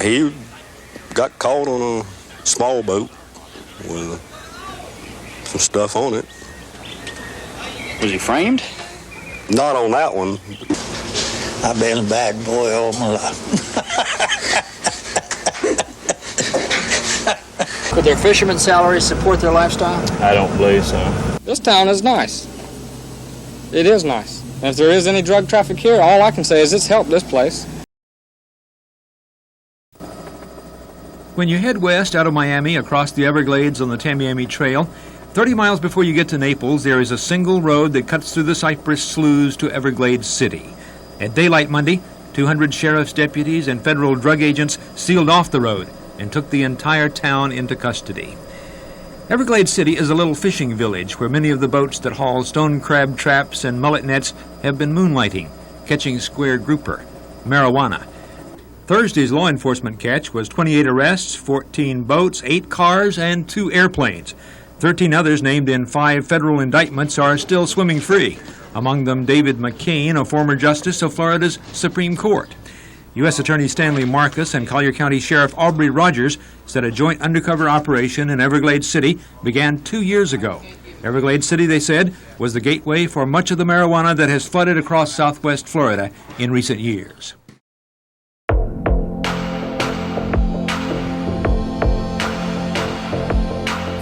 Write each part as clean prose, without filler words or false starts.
He got caught on a small boat with some stuff on it. Was he framed? Not on that one. I've been a bad boy all my life. Could their fishermen's salaries support their lifestyle? I don't believe so. This town is nice. It is nice. And if there is any drug traffic here, all I can say is it's helped this place. When you head west out of Miami across the Everglades on the Tamiami Trail, 30 miles before you get to Naples, there is a single road that cuts through the cypress sloughs to Everglades City. At daylight Monday, 200 sheriff's deputies and federal drug agents sealed off the road and took the entire town into custody. Everglades City is a little fishing village where many of the boats that haul stone crab traps and mullet nets have been moonlighting, catching square grouper, marijuana. Thursday's law enforcement catch was 28 arrests, 14 boats, 8 cars, and 2 airplanes. 13 others named in 5 federal indictments are still swimming free, among them David McCain, a former justice of Florida's Supreme Court. U.S. Attorney Stanley Marcus and Collier County Sheriff Aubrey Rogers said a joint undercover operation in Everglades City began 2 years ago. Everglades City, they said, was the gateway for much of the marijuana that has flooded across southwest Florida in recent years.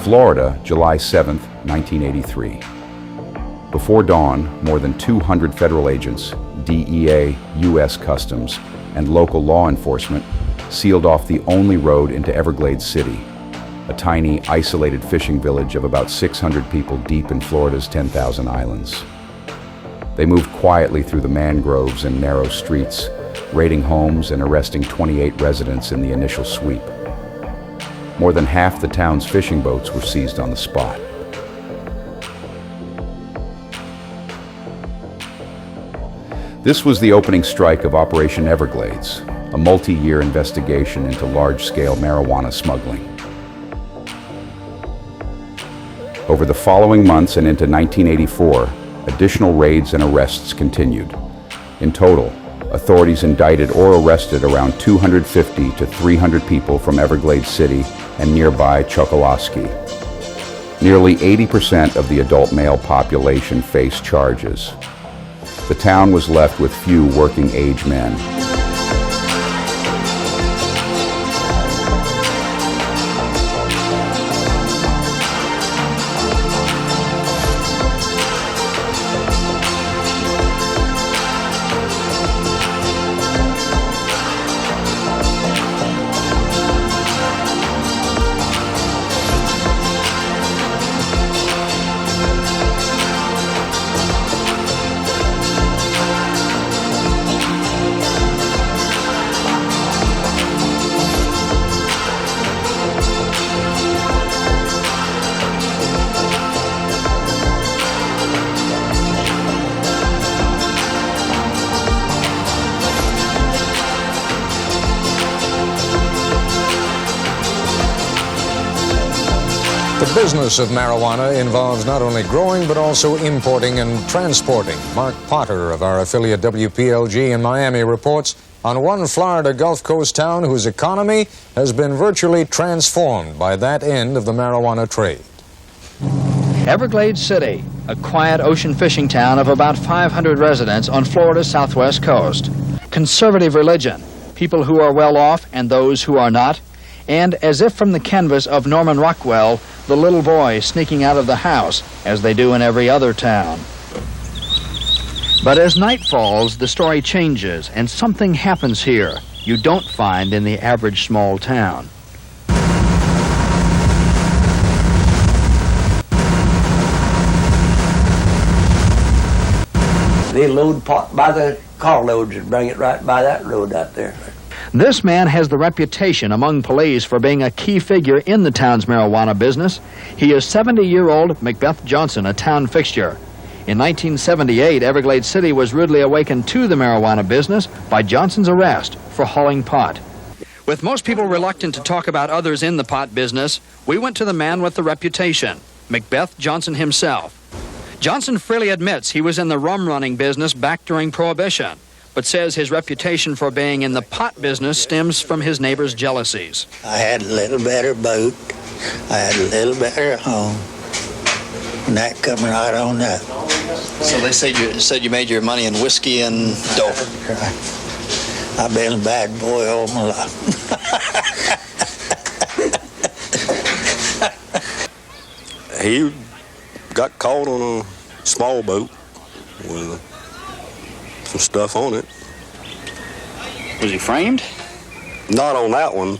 Florida, July 7, 1983. Before dawn, more than 200 federal agents, DEA, U.S. Customs, and local law enforcement sealed off the only road into Everglades City, a tiny, isolated fishing village of about 600 people deep in Florida's 10,000 islands. They moved quietly through the mangroves and narrow streets, raiding homes and arresting 28 residents in the initial sweep. More than half the town's fishing boats were seized on the spot. This was the opening strike of Operation Everglades, a multi-year investigation into large-scale marijuana smuggling. Over the following months and into 1984, additional raids and arrests continued. In total, authorities indicted or arrested around 250 to 300 people from Everglades City and nearby Chokoloskee. Nearly 80% of the adult male population faced charges. The town was left with few working-age men. The business of marijuana involves not only growing but also importing and transporting. Mark Potter of our affiliate WPLG in Miami reports on one Florida Gulf Coast town whose economy has been virtually transformed by that end of the marijuana trade. Everglades City, a quiet ocean fishing town of about 500 residents on Florida's southwest coast. Conservative religion, people who are well off and those who are not, and as if from the canvas of Norman Rockwell, the little boy sneaking out of the house, as they do in every other town. But as night falls, the story changes, and something happens here you don't find in the average small town. They load pot by the carloads and bring it right by that road out there. This man has the reputation among police for being a key figure in the town's marijuana business. He is 70-year-old Macbeth Johnson, a town fixture. In 1978, Everglades City was rudely awakened to the marijuana business by Johnson's arrest for hauling pot. With most people reluctant to talk about others in the pot business, we went to the man with the reputation, Macbeth Johnson himself. Johnson freely admits he was in the rum running business back during Prohibition, but says his reputation for being in the pot business stems from his neighbor's jealousies. I had a little better boat. I had a little better home. And that come right on up. So they said you made your money in whiskey and dope. Right. I've been a bad boy all my life. He got caught on a small boat with some stuff on it. Was he framed? Not on that one.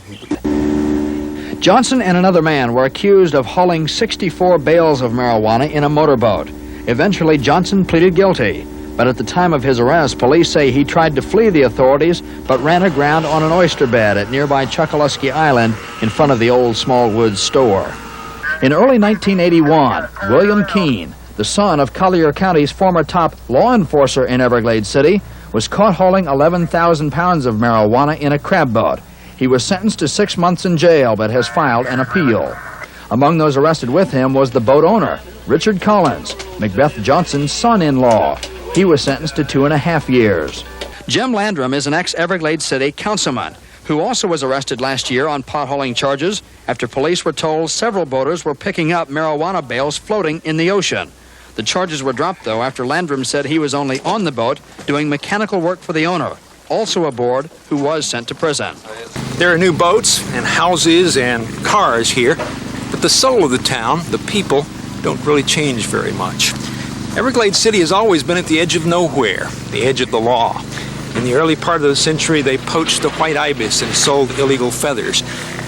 Johnson and another man were accused of hauling 64 bales of marijuana in a motorboat. Eventually, Johnson pleaded guilty, but at the time of his arrest, police say he tried to flee the authorities but ran aground on an oyster bed at nearby Chokoloskee Island in front of the old Smallwoods store. In early 1981, William Keene, the son of Collier County's former top law enforcer in Everglades City, was caught hauling 11,000 pounds of marijuana in a crab boat. He was sentenced to 6 months in jail but has filed an appeal. Among those arrested with him was the boat owner, Richard Collins, Macbeth Johnson's son-in-law. He was sentenced to 2.5 years. Jim Landrum is an ex-Everglades City councilman who also was arrested last year on pot hauling charges after police were told several boaters were picking up marijuana bales floating in the ocean. The charges were dropped, though, after Landrum said he was only on the boat doing mechanical work for the owner, also aboard, who was sent to prison. There are new boats and houses and cars here, but the soul of the town, the people, don't really change very much. Everglades City has always been at the edge of nowhere, the edge of the law. In the early part of the century, they poached the white ibis and sold illegal feathers.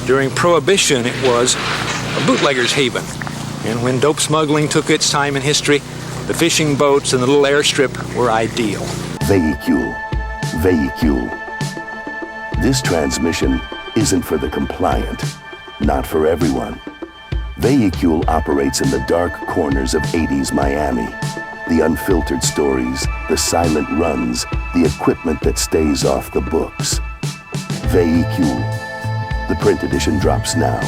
During Prohibition, it was a bootlegger's haven. And when dope smuggling took its time in history, the fishing boats and the little airstrip were ideal. Vehicule. Vehicule. This transmission isn't for the compliant, not for everyone. Vehicule operates in the dark corners of 80s Miami. The unfiltered stories, the silent runs, the equipment that stays off the books. Vehicule. The print edition drops now.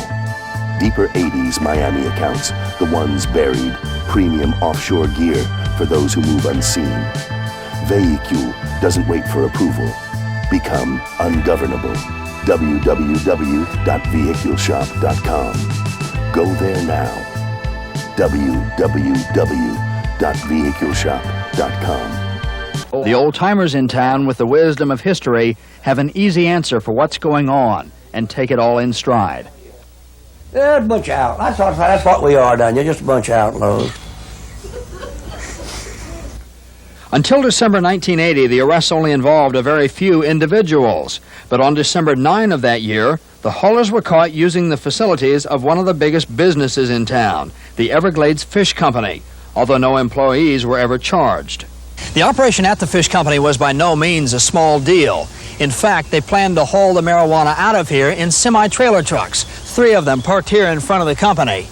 Deeper 80s Miami accounts, the ones buried, premium offshore gear for those who move unseen. Vehicule doesn't wait for approval. Become ungovernable. www.vehiculeshop.com. Go there now. www.vehiculeshop.com. The old-timers in town with the wisdom of history have an easy answer for what's going on and take it all in stride. They're a bunch of outlaws. That's what we are down here, just a bunch of outlaws. Until December 1980, the arrests only involved a very few individuals. But on December 9 of that year, the haulers were caught using the facilities of one of the biggest businesses in town, the Everglades Fish Company, although no employees were ever charged. The operation at the fish company was by no means a small deal. In fact, they planned to haul the marijuana out of here in semi-trailer trucks, 3 of them parked here in front of the company.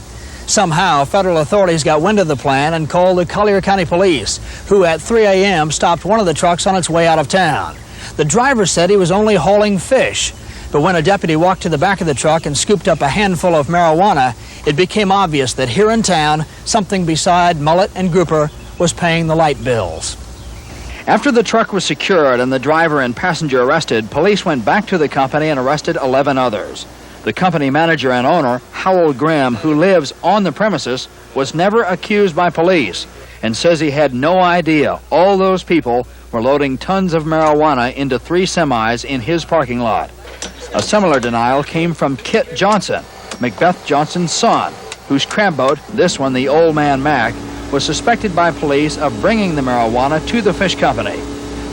Somehow, federal authorities got wind of the plan and called the Collier County Police, who at 3 a.m. stopped one of the trucks on its way out of town. The driver said he was only hauling fish, but when a deputy walked to the back of the truck and scooped up a handful of marijuana, it became obvious that here in town, something beside mullet and grouper was paying the light bills. After the truck was secured and the driver and passenger arrested, police went back to the company and arrested 11 others. The company manager and owner, Howell Grimm, who lives on the premises, was never accused by police and says he had no idea all those people were loading tons of marijuana into 3 semis in his parking lot. A similar denial came from Kit Johnson, Macbeth Johnson's son, whose crab boat, this one the Old Man Mac, was suspected by police of bringing the marijuana to the fish company.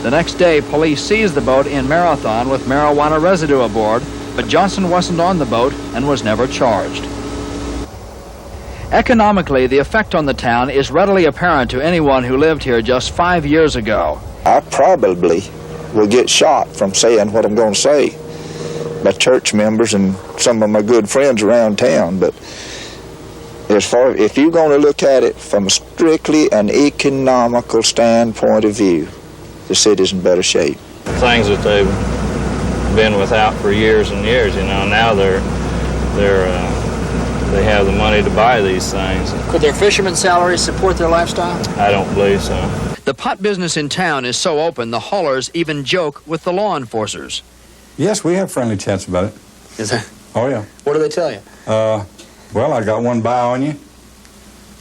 The next day, police seized the boat in Marathon with marijuana residue aboard, but Johnson wasn't on the boat and was never charged. Economically, the effect on the town is readily apparent to anyone who lived here just 5 years ago. I probably will get shot from saying what I'm going to say by church members and some of my good friends around town, but as far if you're going to look at it from strictly an economical standpoint of view, the city's in better shape. Things that they've been without for years and years, you know, now they have the money to buy these things. Could their fishermen's salaries support their lifestyle? I don't believe so. The pot business in town is so open, the haulers even joke with the law enforcers. Yes, we have friendly chats about it. Is that? Oh, yeah. What do they tell you? Well, I got one by on you.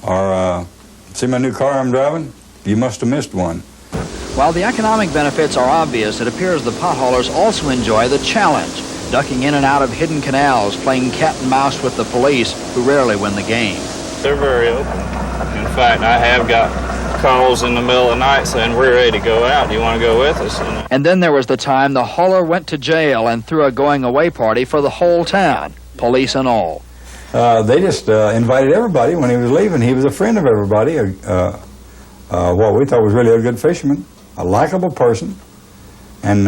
Or, see my new car I'm driving? You must have missed one. While the economic benefits are obvious, it appears the pot haulers also enjoy the challenge, ducking in and out of hidden canals, playing cat and mouse with the police, who rarely win the game. They're very open. In fact, I have got calls in the middle of the night saying, we're ready to go out. Do you want to go with us? And then there was the time the hauler went to jail and threw a going-away party for the whole town, police and all. They just invited everybody when he was leaving. He was a friend of everybody, what we thought was really a good fisherman, a likable person. And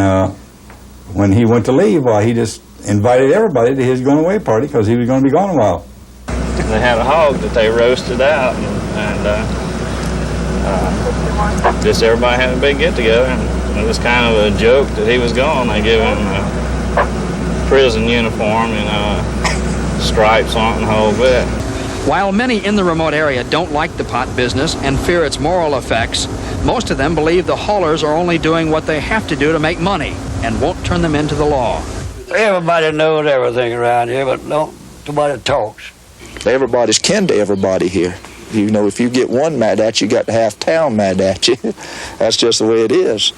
when he went to leave, he just invited everybody to his going-away party because he was going to be gone a while. They had a hog that they roasted out, and just everybody had a big get-together, and it was kind of a joke that he was gone. They gave him a prison uniform, stripes on it and the whole bit. While many in the remote area don't like the pot business and fear its moral effects, most of them believe the haulers are only doing what they have to do to make money and won't turn them into the law. Everybody knows everything around here, but nobody talks. Everybody's kin to everybody here. You know, if you get one mad at you, you got half town mad at you. That's just the way it is.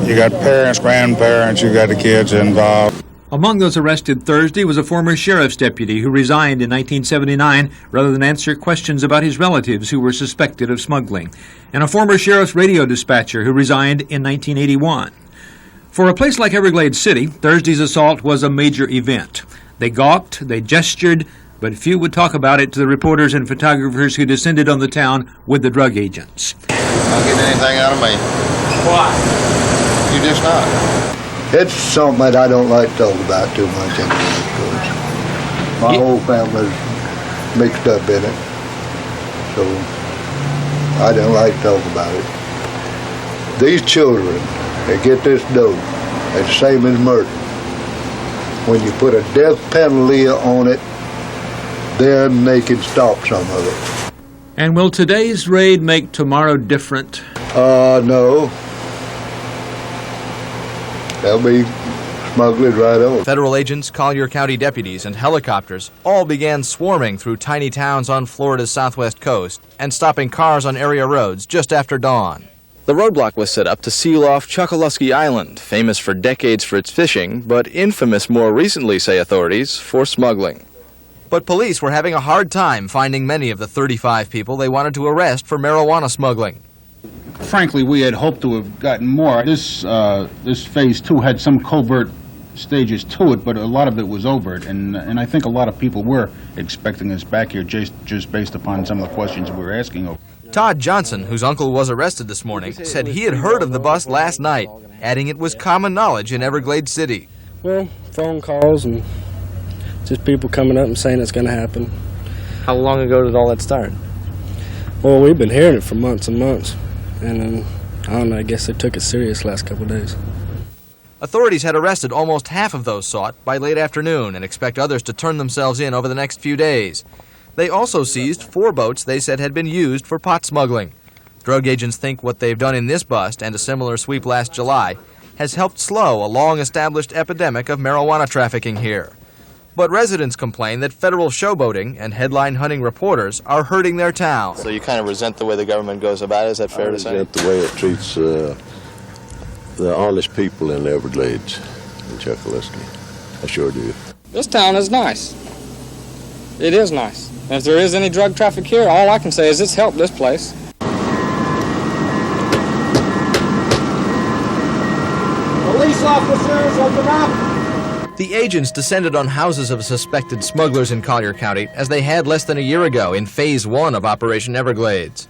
You got parents, grandparents, you got the kids involved. Among those arrested Thursday was a former sheriff's deputy who resigned in 1979 rather than answer questions about his relatives who were suspected of smuggling, and a former sheriff's radio dispatcher who resigned in 1981. For a place like Everglades City, Thursday's assault was a major event. They gawked, they gestured, but few would talk about it to the reporters and photographers who descended on the town with the drug agents. Don't get anything out of me. Why? You just not. It's something that I don't like to talk about too much anyway, because my whole family's mixed up in it, so I don't like to talk about it. These children that get this dope, it's the same as murder. When you put a death penalty on it, then they can stop some of it. And will today's raid make tomorrow different? No. They'll be smuggled right on. Federal agents, Collier County deputies, and helicopters all began swarming through tiny towns on Florida's southwest coast and stopping cars on area roads just after dawn. The roadblock was set up to seal off Chokoloskee Island, famous for decades for its fishing, but infamous more recently, say authorities, for smuggling. But police were having a hard time finding many of the 35 people they wanted to arrest for marijuana smuggling. Frankly, we had hoped to have gotten more. This phase 2 had some covert stages to it, but a lot of it was overt, and I think a lot of people were expecting us back here just based upon some of the questions we were asking. Todd Johnson, whose uncle was arrested this morning, said he had heard of the bust last night, adding it was common knowledge in Everglades City. Well, phone calls and just people coming up and saying it's going to happen. How long ago did all that start? Well, we've been hearing it for months and months. And then, I don't know, I guess they took it serious last couple of days. Authorities had arrested almost half of those sought by late afternoon and expect others to turn themselves in over the next few days. They also seized 4 boats they said had been used for pot smuggling. Drug agents think what they've done in this bust and a similar sweep last July has helped slow a long-established epidemic of marijuana trafficking here. But residents complain that federal showboating and headline-hunting reporters are hurting their town. So you kind of resent the way the government goes about it, is that fair to say? I resent the way it treats the honest people in the Everglades in Chokoloskee. I sure do. This town is nice. It is nice. And if there is any drug traffic here, all I can say is it's helped this place. Police officers, open up! The agents descended on houses of suspected smugglers in Collier County as they had less than a year ago in Phase 1 of Operation Everglades.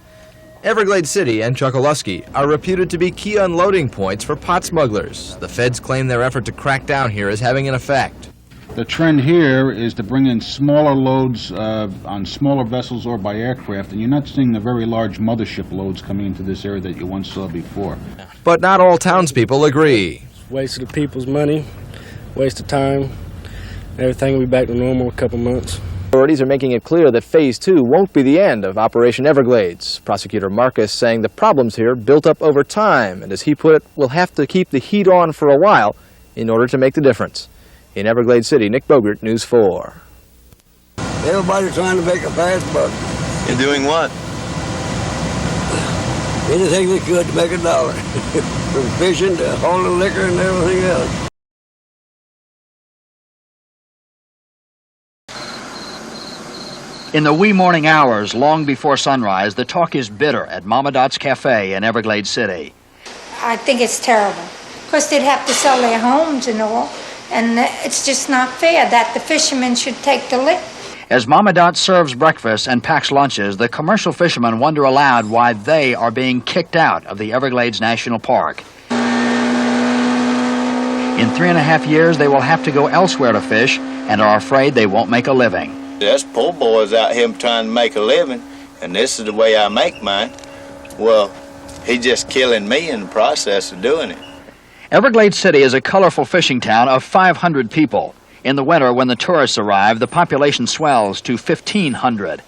Everglades City and Chokoloskee are reputed to be key unloading points for pot smugglers. The feds claim their effort to crack down here is having an effect. The trend here is to bring in smaller loads on smaller vessels or by aircraft, and you're not seeing the very large mothership loads coming into this area that you once saw before. But not all townspeople agree. It's a waste of the people's money, waste of time. Everything will be back to normal in a couple months. Authorities are making it clear that Phase 2 won't be the end of Operation Everglades. Prosecutor Marcus saying the problems here built up over time, and as he put it, we'll have to keep the heat on for a while in order to make the difference. In Everglades City, Nick Bogert, News 4. Everybody's trying to make a fast buck. You're doing what? Anything they could to make a dollar. From fishing to hauling liquor and everything else. In the wee morning hours, long before sunrise, the talk is bitter at Mama Dot's Cafe in Everglades City. I think it's terrible. Of course, they'd have to sell their homes and all, and it's just not fair that the fishermen should take the lick. As Mama Dot serves breakfast and packs lunches, the commercial fishermen wonder aloud why they are being kicked out of the Everglades National Park. In 3.5 years, they will have to go elsewhere to fish and are afraid they won't make a living. There's poor boys out here trying to make a living, and this is the way I make mine. Well, he's just killing me in the process of doing it. Everglades City is a colorful fishing town of 500 people. In the winter, when the tourists arrive, the population swells to 1,500.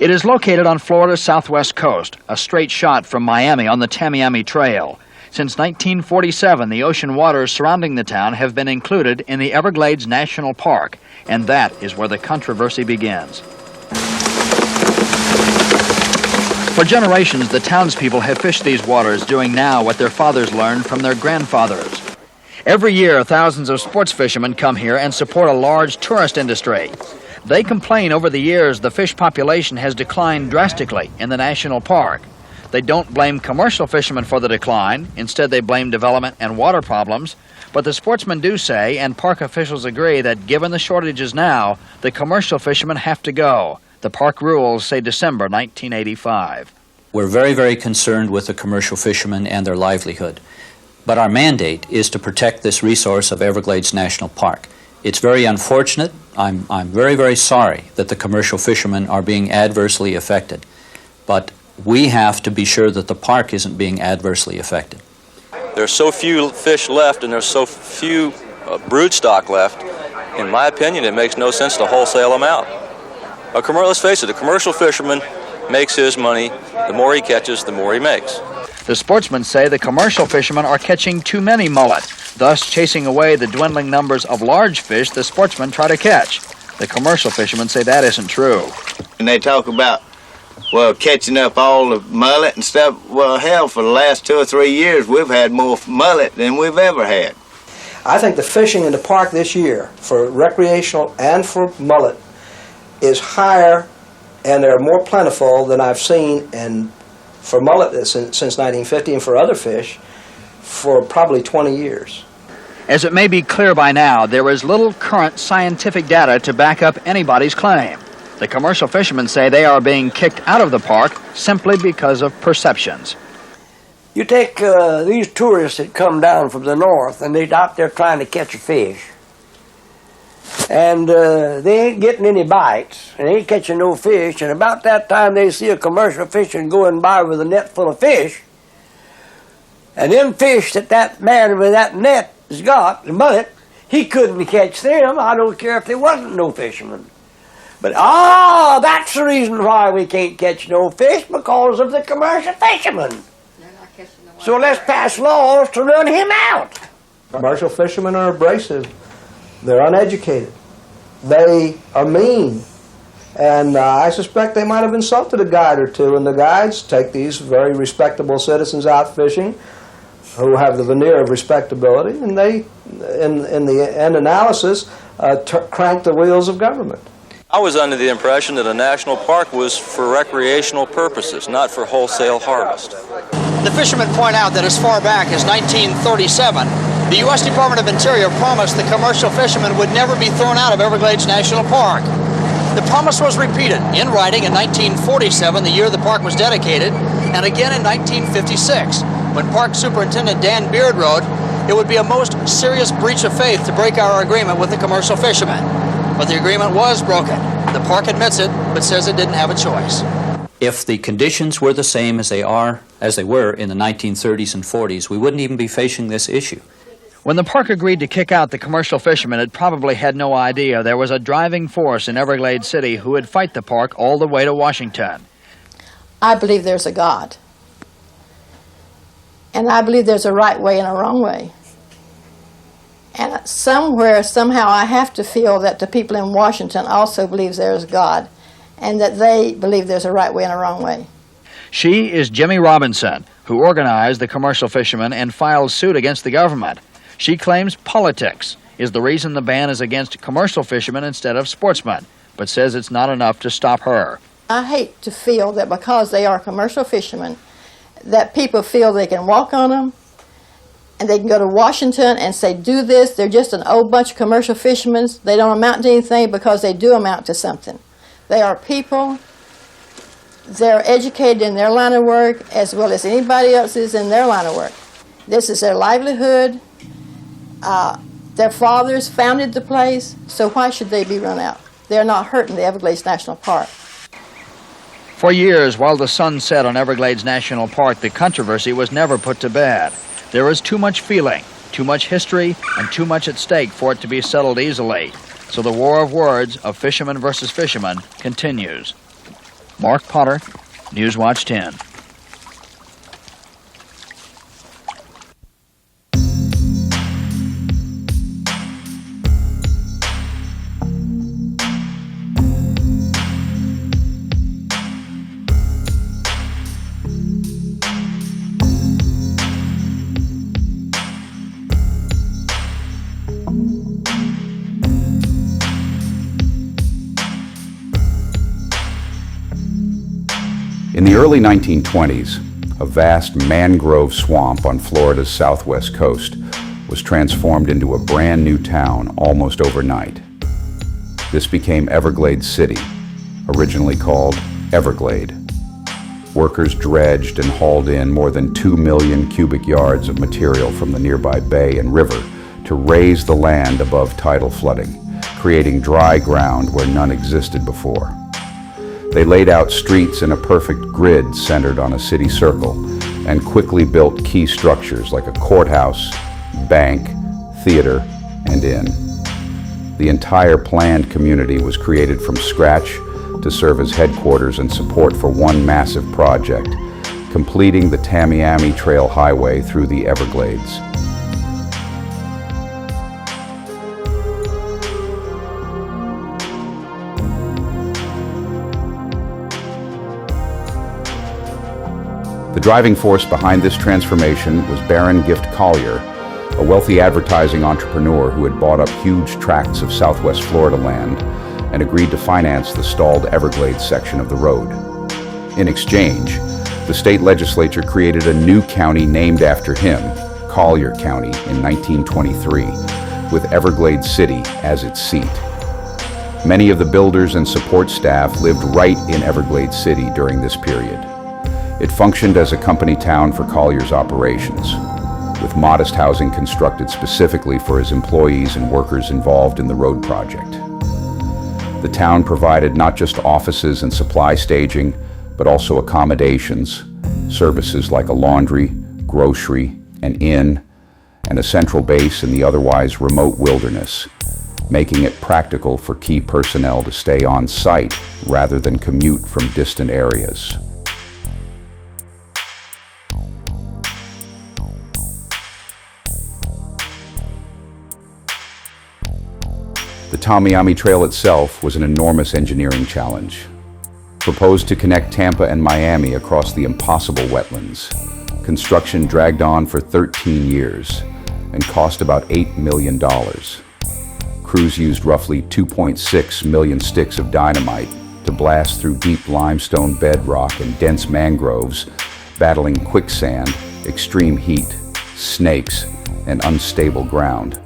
It is located on Florida's southwest coast, a straight shot from Miami on the Tamiami Trail. Since 1947, the ocean waters surrounding the town have been included in the Everglades National Park, and that is where the controversy begins. For generations, the townspeople have fished these waters, doing now what their fathers learned from their grandfathers. Every year, thousands of sports fishermen come here and support a large tourist industry. They complain over the years the fish population has declined drastically in the national park. They don't blame commercial fishermen for the decline. Instead, they blame development and water problems. But the sportsmen do say, and park officials agree, that given the shortages now, the commercial fishermen have to go. The park rules say December 1985. We're very, very concerned with the commercial fishermen and their livelihood. But our mandate is to protect this resource of Everglades National Park. It's very unfortunate. I'm very, very sorry that the commercial fishermen are being adversely affected. But we have to be sure that the park isn't being adversely affected. There's so few fish left and there's so few broodstock left. In my opinion, it makes no sense to wholesale them out. Let's face it, a commercial fisherman makes his money. The more he catches, the more he makes. The sportsmen say the commercial fishermen are catching too many mullet, thus chasing away the dwindling numbers of large fish the sportsmen try to catch. The commercial fishermen say that isn't true. And they talk about, well, catching up all the mullet and stuff. Well, hell, for the last 2 or 3 years, we've had more mullet than we've ever had. I think the fishing in the park this year, for recreational and for mullet, is higher and they're more plentiful than I've seen for mullet since 1950 and for other fish for probably 20 years. As it may be clear by now, there is little current scientific data to back up anybody's claim. The commercial fishermen say they are being kicked out of the park simply because of perceptions. You take these tourists that come down from the north and they're out there trying to catch a fish. And they ain't getting any bites, and they ain't catching no fish, and about that time they see a commercial fisherman going by with a net full of fish, and them fish that man with that net has got, the mullet, he couldn't catch them. I don't care if there wasn't no fisherman. But, that's the reason why we can't catch no fish, because of the commercial fishermen. So let's pass laws to run him out. Commercial fishermen are abrasive. They're uneducated. They are mean. And I suspect they might have insulted a guide or two, and the guides take these very respectable citizens out fishing who have the veneer of respectability, and they, in the end analysis, crank the wheels of government. I was under the impression that a national park was for recreational purposes, not for wholesale harvest. The fishermen point out that as far back as 1937, the U.S. Department of Interior promised the commercial fishermen would never be thrown out of Everglades National Park. The promise was repeated in writing in 1947, the year the park was dedicated, and again in 1956, when Park Superintendent Dan Beard wrote, it would be a most serious breach of faith to break our agreement with the commercial fishermen. But the agreement was broken. The park admits it, but says it didn't have a choice. If the conditions were the same as they were in the 1930s and 40s, we wouldn't even be facing this issue. When the park agreed to kick out the commercial fishermen, it probably had no idea there was a driving force in Everglades City who would fight the park all the way to Washington. I believe there's a God. And I believe there's a right way and a wrong way. And somewhere, somehow, I have to feel that the people in Washington also believe there's God, and that they believe there's a right way and a wrong way. She is Jimmy Robinson, who organized the commercial fishermen and filed suit against the government. She claims politics is the reason the ban is against commercial fishermen instead of sportsmen, but says it's not enough to stop her. I hate to feel that because they are commercial fishermen, that people feel they can walk on them, and they can go to Washington and say, do this. They're just an old bunch of commercial fishermen. They don't amount to anything, because they do amount to something. They are people. They're educated in their line of work as well as anybody else is in their line of work. This is their livelihood. Their fathers founded the place, so why should they be run out? They're not hurting the Everglades National Park. For years, while the sun set on Everglades National Park, the controversy was never put to bed. There is too much feeling, too much history, and too much at stake for it to be settled easily. So the war of words of fisherman versus fisherman continues. Mark Potter, Newswatch 10. In the early 1920s, a vast mangrove swamp on Florida's southwest coast was transformed into a brand new town almost overnight. This became Everglades City, originally called Everglade. Workers dredged and hauled in more than 2 million cubic yards of material from the nearby bay and river to raise the land above tidal flooding, creating dry ground where none existed before. They laid out streets in a perfect grid centered on a city circle and quickly built key structures like a courthouse, bank, theater, and inn. The entire planned community was created from scratch to serve as headquarters and support for one massive project, completing the Tamiami Trail Highway through the Everglades. The driving force behind this transformation was Baron Gift Collier, a wealthy advertising entrepreneur who had bought up huge tracts of southwest Florida land and agreed to finance the stalled Everglades section of the road. In exchange, the state legislature created a new county named after him, Collier County, in 1923, with Everglades City as its seat. Many of the builders and support staff lived right in Everglades City during this period. It functioned as a company town for Collier's operations, with modest housing constructed specifically for his employees and workers involved in the road project. The town provided not just offices and supply staging, but also accommodations, services like a laundry, grocery, an inn, and a central base in the otherwise remote wilderness, making it practical for key personnel to stay on site rather than commute from distant areas. The Tamiami Trail itself was an enormous engineering challenge. Proposed to connect Tampa and Miami across the impossible wetlands, construction dragged on for 13 years and cost about $8 million. Crews used roughly 2.6 million sticks of dynamite to blast through deep limestone bedrock and dense mangroves, battling quicksand, extreme heat, snakes, and unstable ground.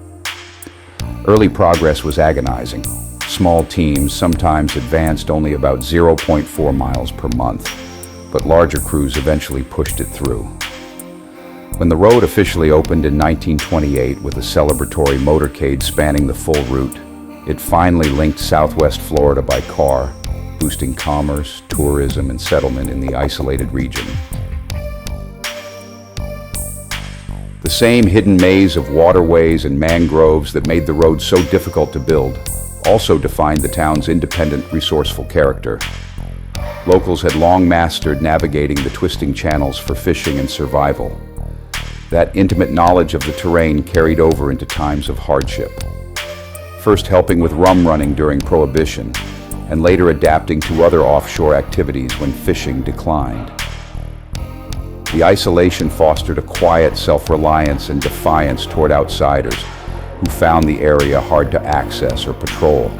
Early progress was agonizing. Small teams sometimes advanced only about 0.4 miles per month, but larger crews eventually pushed it through. When the road officially opened in 1928 with a celebratory motorcade spanning the full route, it finally linked southwest Florida by car, boosting commerce, tourism, and settlement in the isolated region. The The same hidden maze of waterways and mangroves that made the road so difficult to build also defined the town's independent, resourceful character. Locals had long mastered navigating the twisting channels for fishing and survival. That intimate knowledge of the terrain carried over into times of hardship. First helping with rum running during Prohibition, and later adapting to other offshore activities when fishing declined. The isolation fostered a quiet self-reliance and defiance toward outsiders who found the area hard to access or patrol.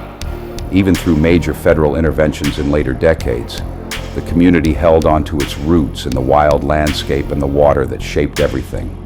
Even through major federal interventions in later decades, the community held on to its roots in the wild landscape and the water that shaped everything.